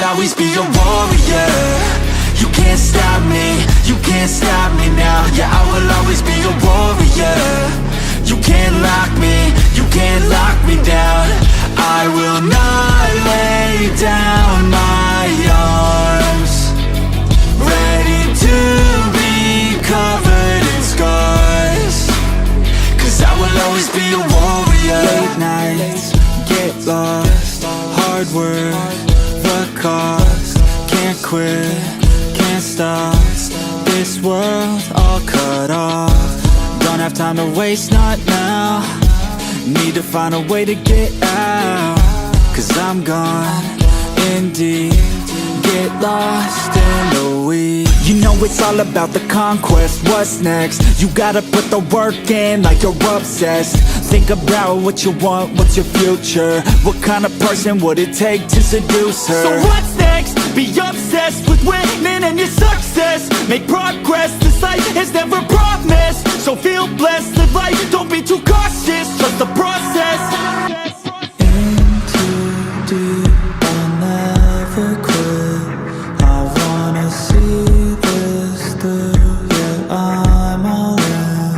always be a warrior. You can't stop me, you can't stop me now. Yeah, I will always be a warrior. You can't lock me, you can't lock me down. I will not lay down my arms, ready to be covered in scars, 'cause I will always be a warrior. Late nights, get lost, hard work, the cost. Can't quit, can't stop, this world all cut off. Don't have time to waste, not now. Need to find a way to get out, 'cause I'm gone in deep. Get lost in the weeds. You know it's all about the conquest, what's next? You gotta put the work in like you're obsessed. Think about what you want, what's your future? What kind of person would it take to seduce her? So what's next? Be obsessed with winning and your success. Make progress, this life is never promised. So feel blessed, live life, don't be too cautious. Trust the process. In too deep, I'll never quit. I wanna see this through. Yeah, I'm all in,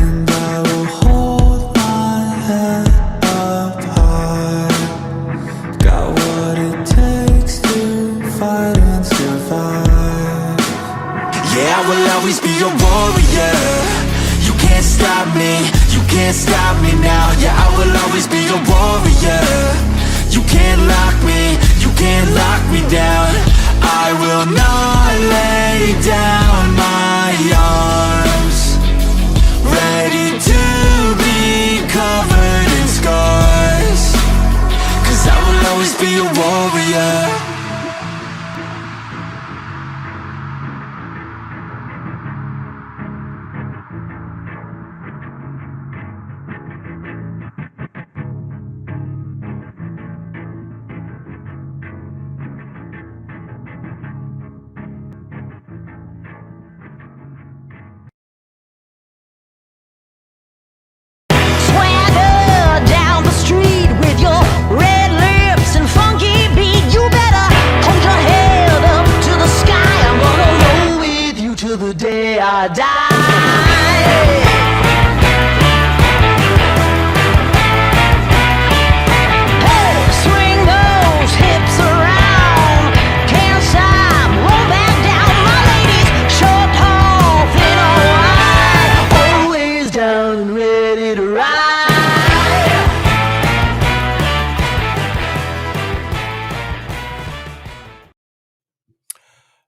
and I will hold my head up high. Got what it takes to fight and survive. Yeah, I will always be a warrior. You can't stop me, you can't stop me now. Yeah, I will always be a warrior. You can't lock me, you can't lock me down. I will not lay down my arms, ready to be covered in scars, 'cause I will always be a warrior. Swagger down the street with your red lips and funky beat. You better hold your head up to the sky. I'm gonna roll with you till the day I die. Hey, swing those hips around. Can't stop, roll back down. My ladies, short, tall, thin or wide, always down and ready to ride.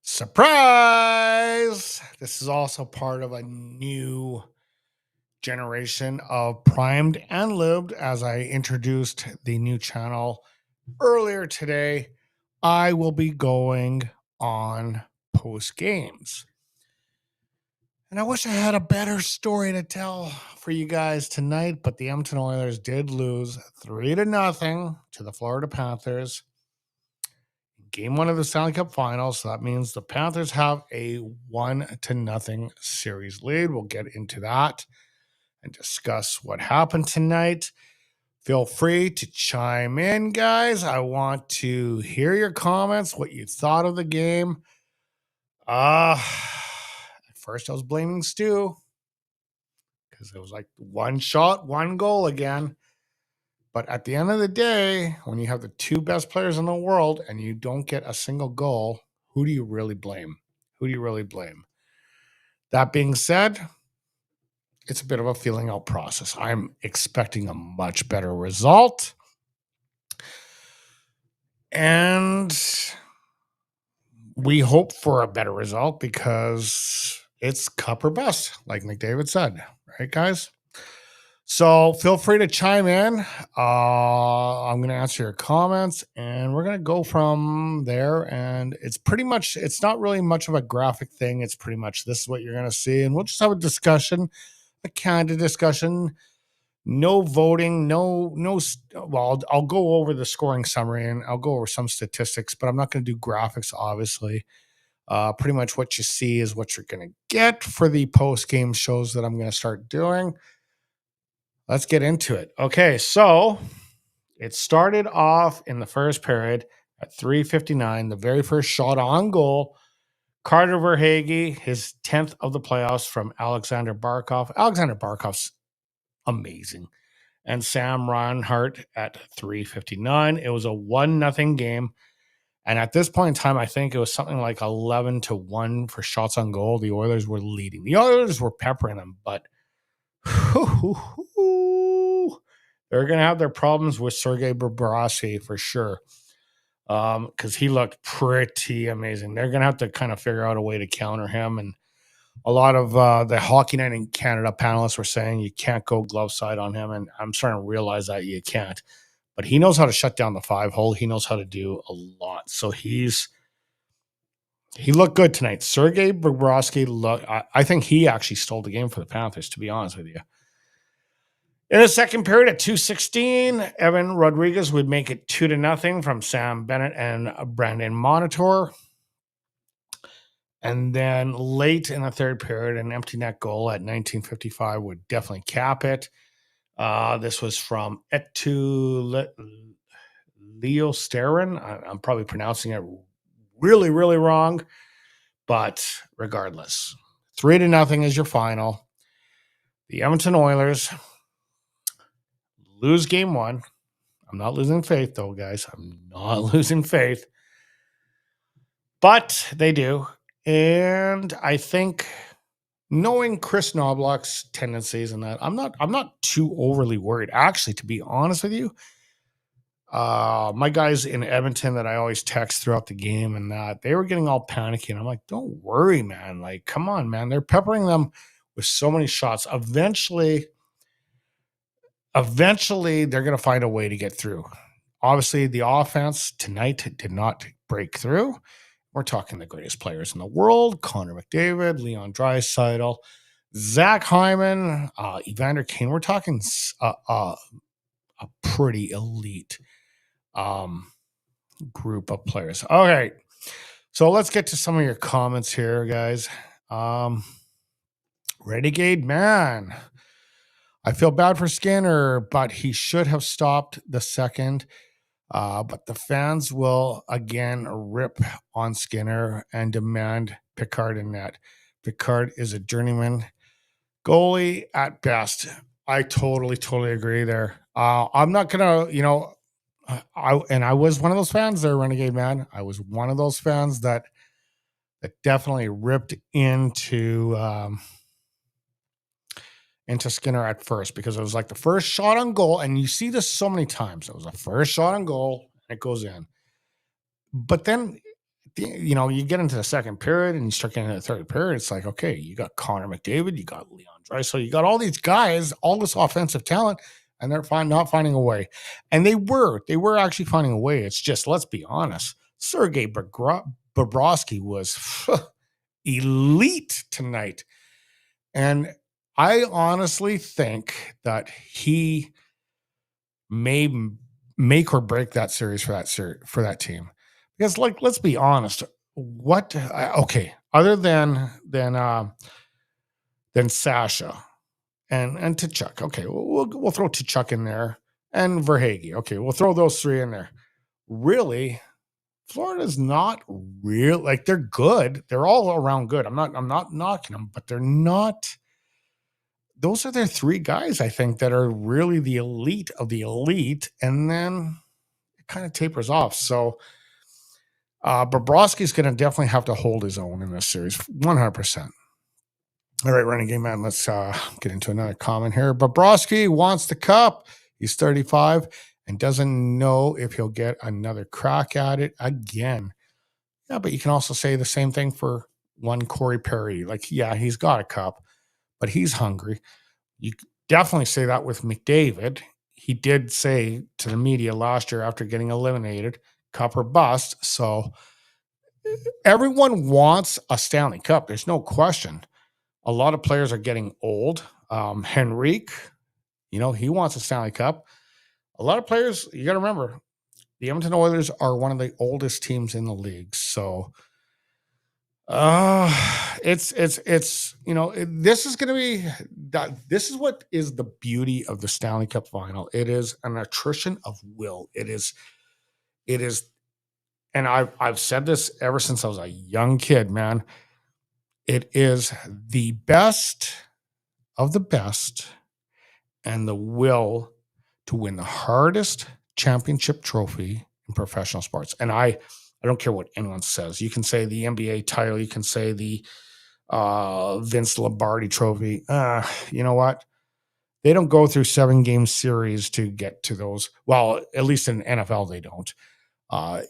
Surprise! This is also part of a new generation of Primed and Lubed. As I introduced the new channel earlier today, I will be going on post games. And I wish I had a better story to tell for you guys tonight, but the Edmonton Oilers did lose 3-0 to the Florida Panthers. Game 1 of the Stanley Cup Finals. So that means the Panthers have a 1-0 series lead. We'll get into that and discuss what happened tonight. Feel free to chime in, guys. I want to hear your comments, what you thought of the game. At first I was blaming Stu because it was like one shot, one goal again. But at the end of the day, when you have the two best players in the world and you don't get a single goal, who do you really blame? Who do you really blame? That being said, it's a bit of a feeling out process. I'm expecting a much better result. And we hope for a better result because it's cup or bust, like McDavid said. Right, guys? So feel free to chime in. I'm going to answer your comments and we're going to go from there. And it's pretty much, it's not really much of a graphic thing. It's pretty much this is what you're going to see. And we'll just have a discussion, a candid discussion. No voting, well, I'll go over the scoring summary and I'll go over some statistics, but I'm not going to do graphics, obviously. Pretty much what you see is what you're going to get for the post-game shows that I'm going to start doing. Let's get into it. Okay, so it started off in the first period, at 3:59. The very first shot on goal, Carter Verhaeghe, his 10th of the playoffs from Alexander Barkov. Alexander Barkov's amazing. And Sam Reinhart at 3:59. It was a 1-0 game. And at this point in time, I think it was something like 11-1 for shots on goal. The Oilers were leading. The Oilers were peppering them, but they're going to have their problems with Sergei Bobrovsky for sure, because he looked pretty amazing. They're going to have to kind of figure out a way to counter him. And a lot of the Hockey Night in Canada panelists were saying you can't go glove side on him, and I'm starting to realize that you can't. But he knows how to shut down the 5-hole. He knows how to do a lot. So he looked good tonight. Sergei Bobrovsky looked. I think he actually stole the game for the Panthers, to be honest with you. In the second period at 2:16, Evan Rodriguez would make it 2-0 from Sam Bennett and Brandon Monitor. And then late in the third period, an empty net goal at 19:55 would definitely cap it. This was from Etu Leo Sterin. I'm probably pronouncing it really, really wrong, but regardless, 3-0 is your final. The Edmonton Oilers lose game one. I'm not losing faith, though, guys. I'm not losing faith, but they do. And I think, knowing Chris Knobloch's tendencies and that, I'm not too overly worried. Actually, to be honest with you, my guys in Edmonton that I always text throughout the game and that, they were getting all panicky. And I'm like, don't worry, man. Like, come on, man. They're peppering them with so many shots. Eventually, they're going to find a way to get through. Obviously, the offense tonight did not break through. We're talking the greatest players in the world: Connor McDavid, Leon Draisaitl, Zach Hyman, Evander Kane. We're talking a pretty elite group of players. All right, so let's get to some of your comments here, guys. Renegade man, I feel bad for Skinner, but he should have stopped the second. But the fans will again rip on Skinner and demand Pickard in net. Pickard is a journeyman goalie at best. I totally agree there. I'm not gonna, I was one of those fans there, Renegade man. I was one of those fans that definitely ripped into Skinner at first, because it was like the first shot on goal, and you see this so many times. It was the first shot on goal, and it goes in. But then, you get into the second period and you start getting into the third period. It's like, okay, you got Connor McDavid, you got Leon Draisaitl, you got all these guys, all this offensive talent, and they're not finding a way. And they were actually finding a way. It's just, let's be honest, Sergei Bobrovsky was elite tonight. And I honestly think that he may make or break that series for that team, because, like, let's be honest. Other than Sasha and Tkachuk, okay, we'll throw Tkachuk in there, and Verhaeghe. Okay, we'll throw those three in there. Really, Florida's not real. Like, they're good. They're all around good. I'm not knocking them, but they're not. Those are their three guys, I think, that are really the elite of the elite, and then it kind of tapers off. So Bobrovsky's going to definitely have to hold his own in this series, 100%. All right, Renegade man, let's get into another comment here. Bobrovsky wants the cup. He's 35 and doesn't know if he'll get another crack at it again. Yeah, but you can also say the same thing for one Corey Perry. Like, yeah, he's got a cup, but he's hungry. You definitely say that with McDavid. He did say to the media last year after getting eliminated, cup or bust. So everyone wants a Stanley Cup. There's no question. A lot of players are getting old. Henrique, he wants a Stanley Cup. A lot of players, you got to remember, the Edmonton Oilers are one of the oldest teams in the league. So this is going to be that. This is what is the beauty of the Stanley Cup final. It is an attrition of will. It is and I've said this ever since I was a young kid, man. It is the best of the best and the will to win the hardest championship trophy in professional sports. And I don't care what anyone says. You can say the NBA title, you can say the Vince Lombardi trophy. You know what? They don't go through 7-game series to get to those. Well, at least in NFL, they don't.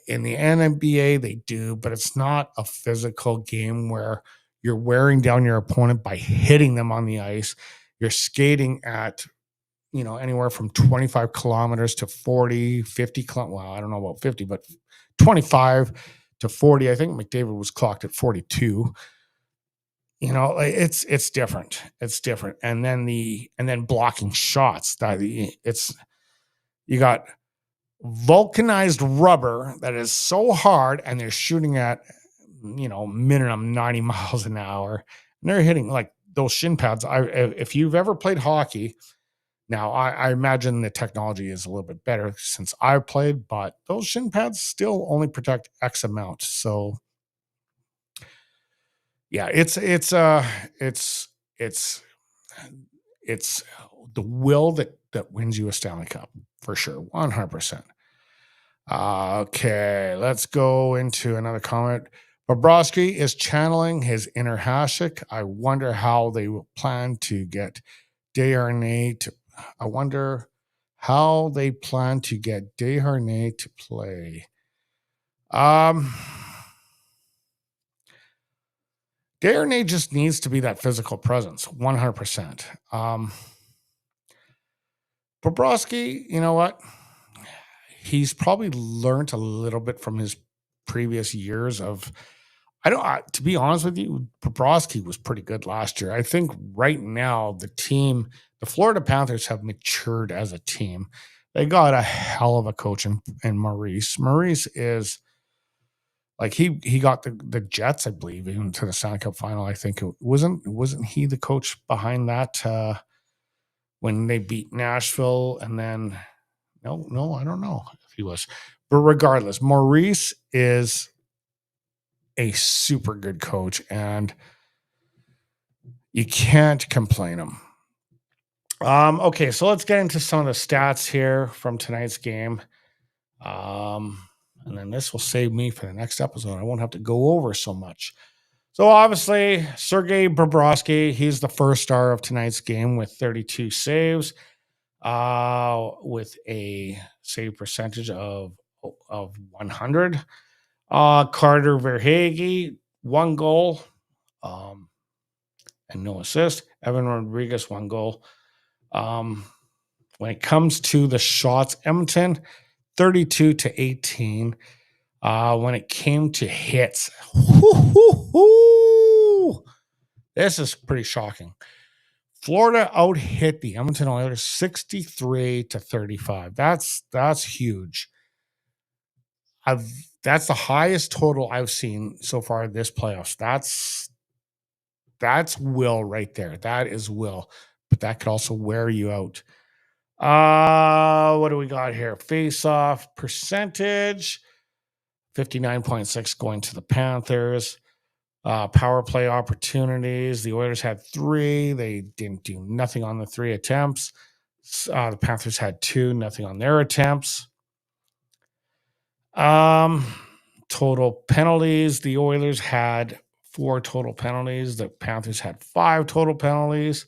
In the NBA, they do, but it's not a physical game where you're wearing down your opponent by hitting them on the ice. You're skating at, anywhere from 25 kilometers to 40, 50. Well, I don't know about 50, but 25 to 40. I think McDavid was clocked at 42. It's different. It's different. And then blocking shots. You got vulcanized rubber that is so hard, and they're shooting at minimum 90 miles an hour, and they're hitting like those shin pads. If you've ever played hockey, now I imagine the technology is a little bit better since I played, but those shin pads still only protect X amount. So yeah, it's the will that wins you a Stanley Cup for sure, 100%. Okay, let's go into another comment. Bobrovsky is channeling his inner Hasek. I wonder how they will plan to get Desharnais to. I wonder how they plan to get Desharnais to play. Desharnais just needs to be that physical presence, 100%. Bobrovsky, you know what? He's probably learned a little bit from his previous years of. To be honest with you, Bobrovsky was pretty good last year. I think right now the Florida Panthers have matured as a team. They got a hell of a coach in Maurice. Maurice is like he got the Jets, I believe, into the Stanley Cup final. I think wasn't he the coach behind that when they beat Nashville, and then no, I don't know if he was. But regardless, Maurice is a super good coach, and you can't complain him. Okay, so let's get into some of the stats here from tonight's game. And then this will save me for the next episode. I won't have to go over so much. So obviously, Sergei Bobrovsky, he's the first star of tonight's game with 32 saves, with a save percentage of 100. Carter Verhaeghe, 1 goal, and no assist. Evan Rodriguez, 1 goal. When it comes to the shots, Edmonton, 32-18. When it came to hits, this is pretty shocking. Florida out-hit the Edmonton Oilers 63-35. That's huge. That's the highest total I've seen so far this playoffs. That's will right there. That is will, but that could also wear you out. What do we got here? Face-off percentage, 59.6 going to the Panthers. Power play opportunities. The Oilers had 3. They didn't do nothing on the 3 attempts. The Panthers had 2, nothing on their attempts. Total penalties. The Oilers had 4 total penalties. The Panthers had 5 total penalties.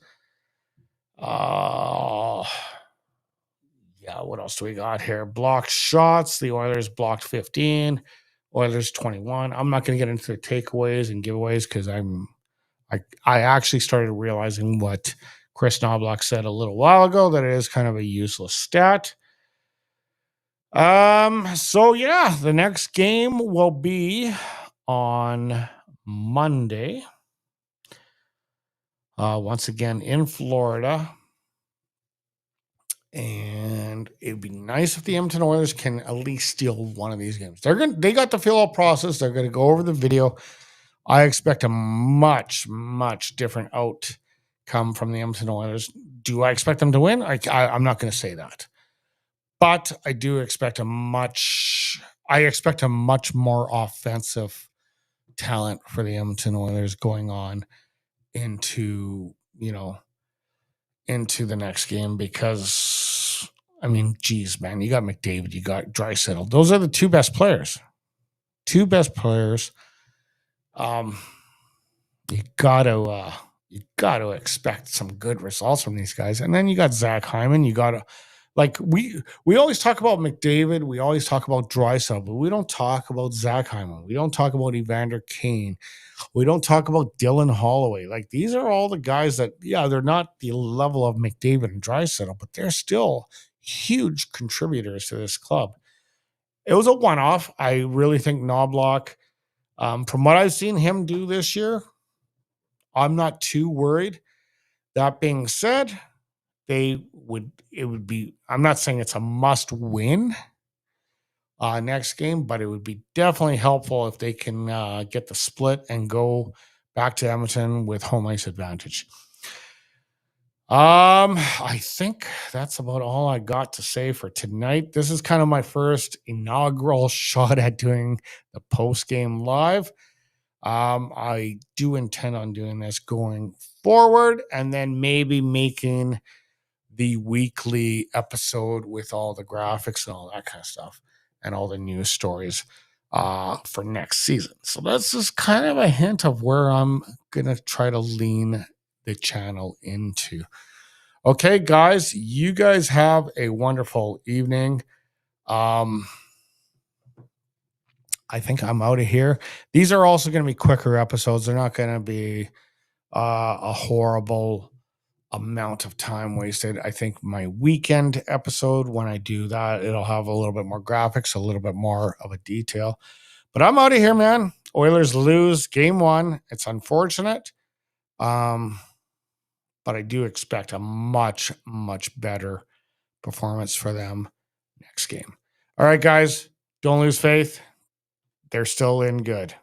Yeah, what else do we got here? Blocked shots. The Oilers blocked 15. Oilers 21. I'm not going to get into the takeaways and giveaways because I actually started realizing what Chris Knobloch said a little while ago, that it is kind of a useless stat. So yeah, the next game will be on Monday. Once again in Florida. And it'd be nice if the Edmonton Oilers can at least steal one of these games. They got the fill-out process. They're going to go over the video. I expect a much, much different outcome from the Edmonton Oilers. Do I expect them to win? I'm not going to say that. But I do expect a much I expect a much more offensive talent for the Edmonton Oilers going on into, into the next game because, I mean, geez, man, you got McDavid, you got Draisaitl. Those are the two best players. Two best players. Um, you gotta expect some good results from these guys. And then you got Zach Hyman. You gotta like we always talk about McDavid, we always talk about Draisaitl, but we don't talk about Zach Hyman. We don't talk about Evander Kane. We don't talk about Dylan Holloway. Like these are all the guys that, yeah, they're not the level of McDavid and Draisaitl, but they're still huge contributors to this club. It was a one-off. I really think Knobloch, from what I've seen him do this year, I'm not too worried. That being said, it would be, I'm not saying it's a must win next game, but it would be definitely helpful if they can get the split and go back to Edmonton with home ice advantage. I think that's about all I got to say for tonight. This is kind of my first inaugural shot at doing the post game live. I do intend on doing this going forward and then maybe making the weekly episode with all the graphics and all that kind of stuff and all the news stories for next season. So that's just kind of a hint of where I'm going to try to lean the channel into. Okay, guys, you guys have a wonderful evening. I think I'm out of here. These are also going to be quicker episodes. They're not going to be a horrible amount of time wasted. I think my weekend episode, when I do that, it'll have a little bit more graphics, a little bit more of a detail. But I'm out of here, man. Oilers lose game one. It's unfortunate. But I do expect a much, much better performance for them next game. All right, guys, don't lose faith. They're still in good.